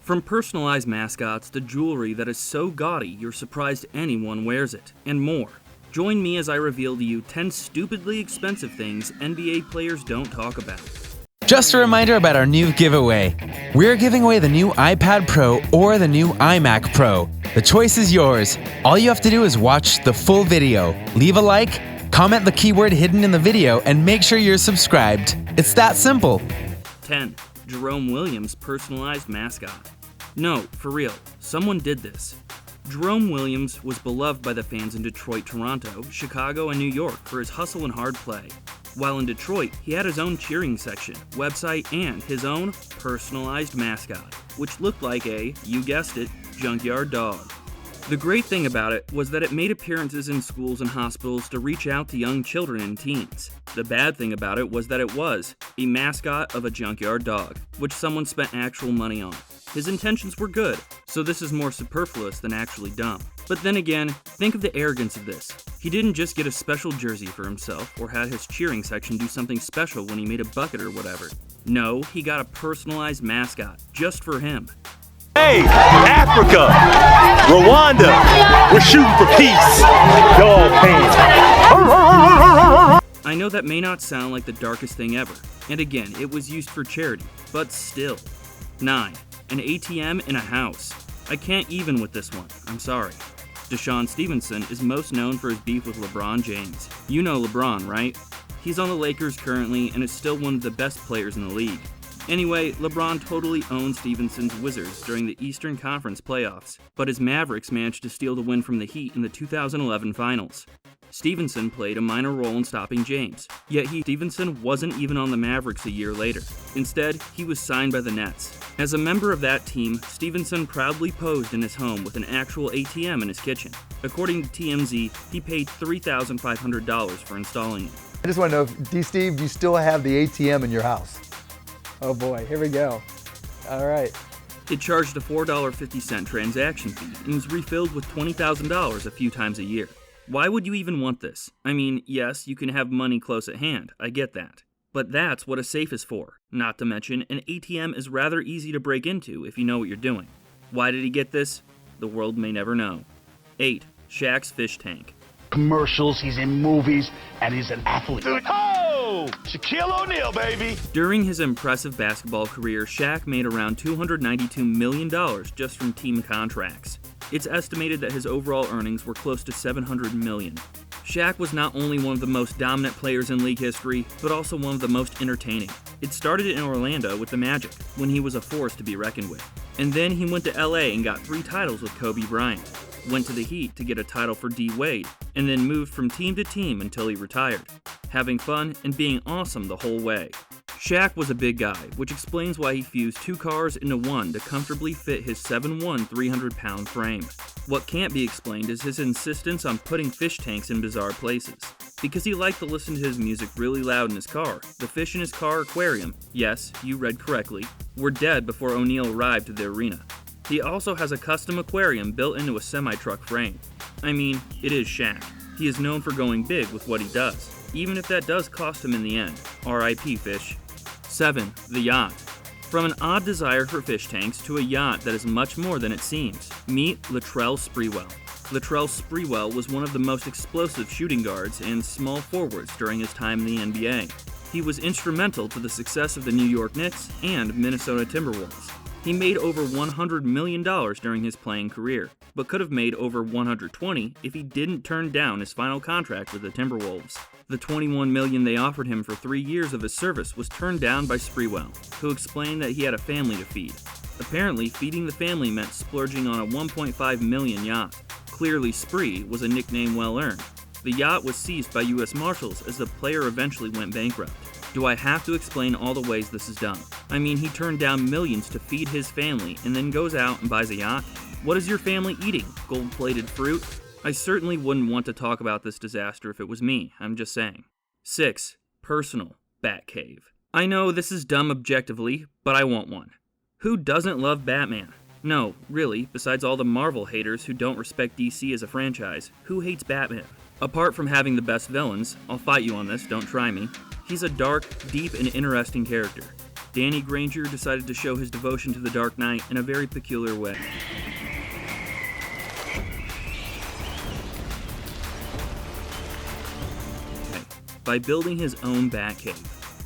From personalized mascots to jewelry that is so gaudy you're surprised anyone wears it, and more. Join me as I reveal to you 10 stupidly expensive things NBA players don't talk about. Just a reminder about our new giveaway. We're giving away the new iPad Pro or the new iMac Pro. The choice is yours. All you have to do is watch the full video, leave a like, comment the keyword hidden in the video, and make sure you're subscribed. It's that simple. 10. Jerome Williams personalized mascot. No, for real, someone did this. Jerome Williams was beloved by the fans in Detroit, Toronto, Chicago, and New York for his hustle and hard play. While in Detroit, he had his own cheering section, website, and his own personalized mascot, which looked like a, you guessed it, junkyard dog. The great thing about it was that it made appearances in schools and hospitals to reach out to young children and teens. The bad thing about it was that it was a mascot of a junkyard dog, which someone spent actual money on. His intentions were good, so this is more superfluous than actually dumb. But then again, think of the arrogance of this. He didn't just get a special jersey for himself or had his cheering section do something special when he made a bucket or whatever. No, he got a personalized mascot just for him. Hey, Africa, Rwanda, we're shooting for peace. Dog fans. I know that may not sound like the darkest thing ever, and again, it was used for charity, but still. 9. An ATM in a house. I can't even with this one, I'm sorry. Deshaun Stevenson is most known for his beef with LeBron James. You know LeBron, right? He's on the Lakers currently and is still one of the best players in the league. Anyway, LeBron totally owned Stevenson's Wizards during the Eastern Conference playoffs, but his Mavericks managed to steal the win from the Heat in the 2011 finals. Stevenson played a minor role in stopping James, yet Stevenson wasn't even on the Mavericks a year later. Instead, he was signed by the Nets. As a member of that team, Stevenson proudly posed in his home with an actual ATM in his kitchen. According to TMZ, he paid $3,500 for installing it. I just want to know, D-Steve, do you still have the ATM in your house? Oh boy, here we go. All right. It charged a $4.50 transaction fee and was refilled with $20,000 a few times a year. Why would you even want this? I mean, yes, you can have money close at hand, I get that. But that's what a safe is for. Not to mention, an ATM is rather easy to break into if you know what you're doing. Why did he get this? The world may never know. 8. Shaq's fish tank. Commercials, he's in movies, and he's an athlete. Oh, Shaquille O'Neal, baby. During his impressive basketball career, Shaq made around $292 million just from team contracts. It's estimated that his overall earnings were close to $700 million. Shaq was not only one of the most dominant players in league history, but also one of the most entertaining. It started in Orlando with the Magic, when he was a force to be reckoned with. And then he went to LA and got 3 titles with Kobe Bryant. Went to the Heat to get a title for D. Wade, and then moved from team to team until he retired, having fun and being awesome the whole way. Shaq was a big guy, which explains why he fused 2 cars into one to comfortably fit his 7'1", 300-pound frame. What can't be explained is his insistence on putting fish tanks in bizarre places. Because he liked to listen to his music really loud in his car, the fish in his car aquarium, yes, you read correctly, were dead before O'Neal arrived to the arena. He also has a custom aquarium built into a semi-truck frame. I mean, it is Shaq. He is known for going big with what he does, even if that does cost him in the end. R.I.P. fish. 7. The yacht. From an odd desire for fish tanks to a yacht that is much more than it seems. Meet Latrell Sprewell. Latrell Sprewell was one of the most explosive shooting guards and small forwards during his time in the NBA. He was instrumental to the success of the New York Knicks and Minnesota Timberwolves. He made over $100 million during his playing career, but could have made over $120 if he didn't turn down his final contract with the Timberwolves. The $21 million they offered him for 3 years of his service was turned down by Sprewell, who explained that he had a family to feed. Apparently, feeding the family meant splurging on a $1.5 million yacht. Clearly, Spree was a nickname well earned. The yacht was seized by U.S. Marshals as the player eventually went bankrupt. Do I have to explain all the ways this is done? I mean, he turned down millions to feed his family and then goes out and buys a yacht? What is your family eating? Gold-plated fruit? I certainly wouldn't want to talk about this disaster if it was me, I'm just saying. 6. Personal. Batcave. I know this is dumb objectively, but I want one. Who doesn't love Batman? No, really, besides all the Marvel haters who don't respect DC as a franchise, who hates Batman? Apart from having the best villains, I'll fight you on this, don't try me, he's a dark, deep, and interesting character. Danny Granger decided to show his devotion to the Dark Knight in a very peculiar way. By building his own Batcave.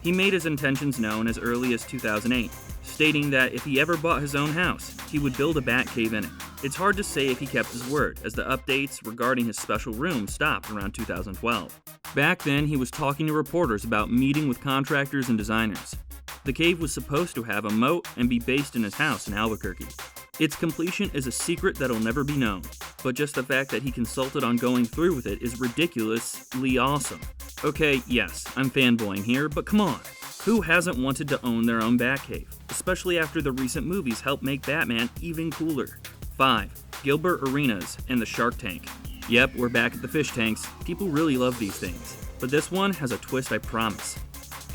He made his intentions known as early as 2008, stating that if he ever bought his own house, he would build a Batcave in it. It's hard to say if he kept his word, as the updates regarding his special room stopped around 2012. Back then, he was talking to reporters about meeting with contractors and designers. The cave was supposed to have a moat and be based in his house in Albuquerque. Its completion is a secret that'll never be known, but just the fact that he consulted on going through with it is ridiculously awesome. Okay, yes, I'm fanboying here, but come on. Who hasn't wanted to own their own Batcave, especially after the recent movies helped make Batman even cooler? 5. Gilbert Arenas and the Shark Tank. Yep, we're back at the fish tanks. People really love these things. But this one has a twist, I promise.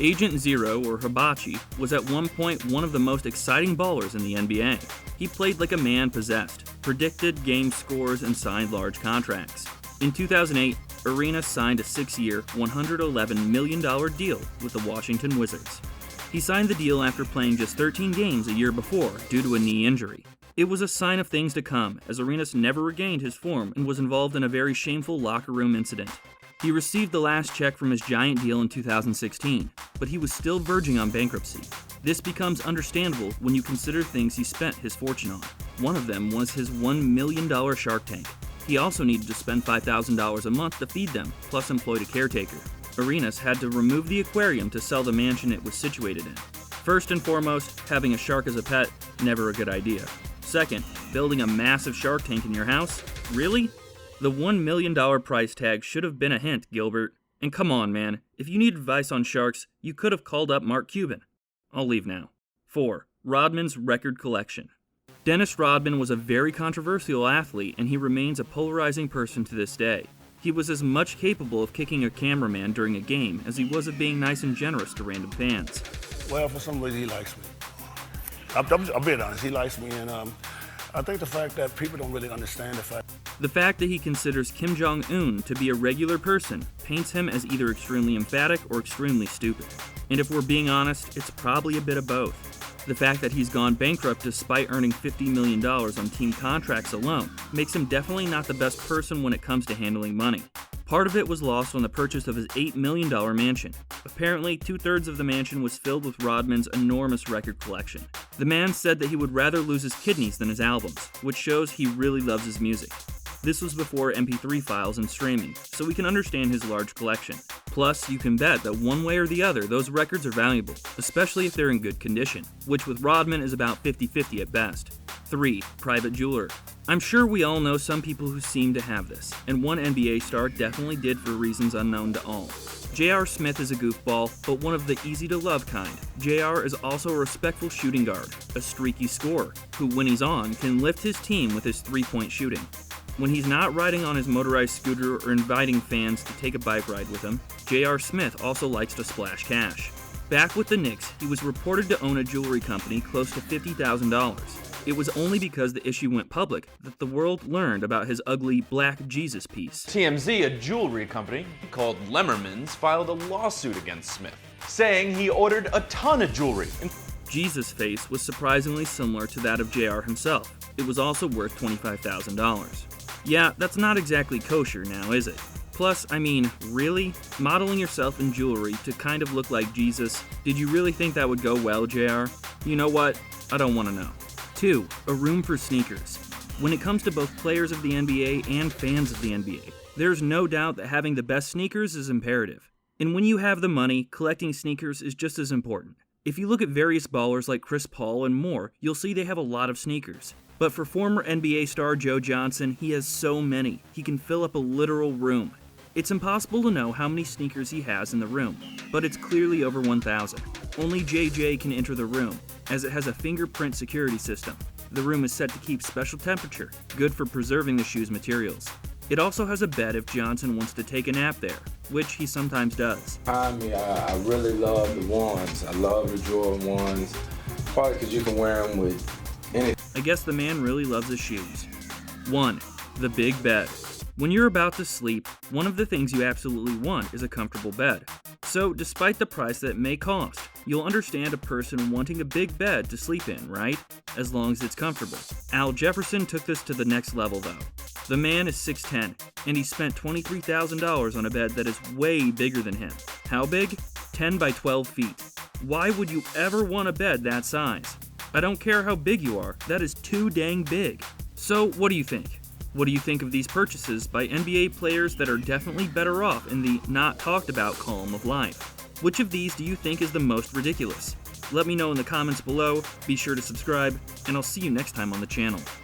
Agent Zero, or Hibachi, was at one point one of the most exciting ballers in the NBA. He played like a man possessed, predicted game scores, and signed large contracts. In 2008, Arenas signed a 6-year, $111 million deal with the Washington Wizards. He signed the deal after playing just 13 games a year before due to a knee injury. It was a sign of things to come, as Arenas never regained his form and was involved in a very shameful locker room incident. He received the last check from his giant deal in 2016, but he was still verging on bankruptcy. This becomes understandable when you consider things he spent his fortune on. One of them was his $1 million Shark Tank. He also needed to spend $5,000 a month to feed them, plus employed a caretaker. Arenas had to remove the aquarium to sell the mansion it was situated in. First and foremost, having a shark as a pet, never a good idea. Second, building a massive shark tank in your house? Really? The $1 million price tag should have been a hint, Gilbert. And come on, man, if you need advice on sharks, you could have called up Mark Cuban. I'll leave now. 4. Rodman's record collection. Dennis Rodman was a very controversial athlete, and he remains a polarizing person to this day. He was as much capable of kicking a cameraman during a game as he was of being nice and generous to random fans. Well, for some reason, he likes me. I'm being honest, he likes me, and I think the fact that people don't really understand the fact. The fact that he considers Kim Jong-un to be a regular person paints him as either extremely emphatic or extremely stupid. And if we're being honest, it's probably a bit of both. The fact that he's gone bankrupt despite earning $50 million on team contracts alone makes him definitely not the best person when it comes to handling money. Part of it was lost on the purchase of his $8 million mansion. Apparently, 2/3 of the mansion was filled with Rodman's enormous record collection. The man said that he would rather lose his kidneys than his albums, which shows he really loves his music. This was before MP3 files and streaming, so we can understand his large collection. Plus, you can bet that one way or the other, those records are valuable, especially if they're in good condition, which with Rodman is about 50-50 at best. 3. Private jeweler. I'm sure we all know some people who seem to have this, and one NBA star definitely did for reasons unknown to all. J.R. Smith is a goofball, but one of the easy-to-love kind. J.R. is also a respectful shooting guard, a streaky scorer, who when he's on, can lift his team with his three-point shooting. When he's not riding on his motorized scooter or inviting fans to take a bike ride with him, J.R. Smith also likes to splash cash. Back with the Knicks, he was reported to own a jewelry company close to $50,000. It was only because the issue went public that the world learned about his ugly Black Jesus piece. TMZ, a jewelry company called Lemmerman's, filed a lawsuit against Smith, saying he ordered a ton of jewelry. Jesus' face was surprisingly similar to that of JR himself. It was also worth $25,000. Yeah, that's not exactly kosher now, is it? Plus, I mean, really? Modeling yourself in jewelry to kind of look like Jesus? Did you really think that would go well, JR? You know what? I don't want to know. 2. A room for sneakers. When it comes to both players of the NBA and fans of the NBA, there's no doubt that having the best sneakers is imperative. And when you have the money, collecting sneakers is just as important. If you look at various ballers like Chris Paul and more, you'll see they have a lot of sneakers. But for former NBA star Joe Johnson, he has so many, he can fill up a literal room. It's impossible to know how many sneakers he has in the room, but it's clearly over 1,000. Only JJ can enter the room, as it has a fingerprint security system. The room is set to keep special temperature, good for preserving the shoe's materials. It also has a bed if Johnson wants to take a nap there, which he sometimes does. I really love the ones. I love the Jordan ones, probably because you can wear them with anything. I guess the man really loves his shoes. 1. The big bed. When you're about to sleep, one of the things you absolutely want is a comfortable bed. So, despite the price that it may cost, you'll understand a person wanting a big bed to sleep in, right? As long as it's comfortable. Al Jefferson took this to the next level though. The man is 6'10", and he spent $23,000 on a bed that is way bigger than him. How big? 10 by 12 feet. Why would you ever want a bed that size? I don't care how big you are, that is too dang big. So what do you think? What do you think of these purchases by NBA players that are definitely better off in the not talked about column of life? Which of these do you think is the most ridiculous? Let me know in the comments below, be sure to subscribe, and I'll see you next time on the channel.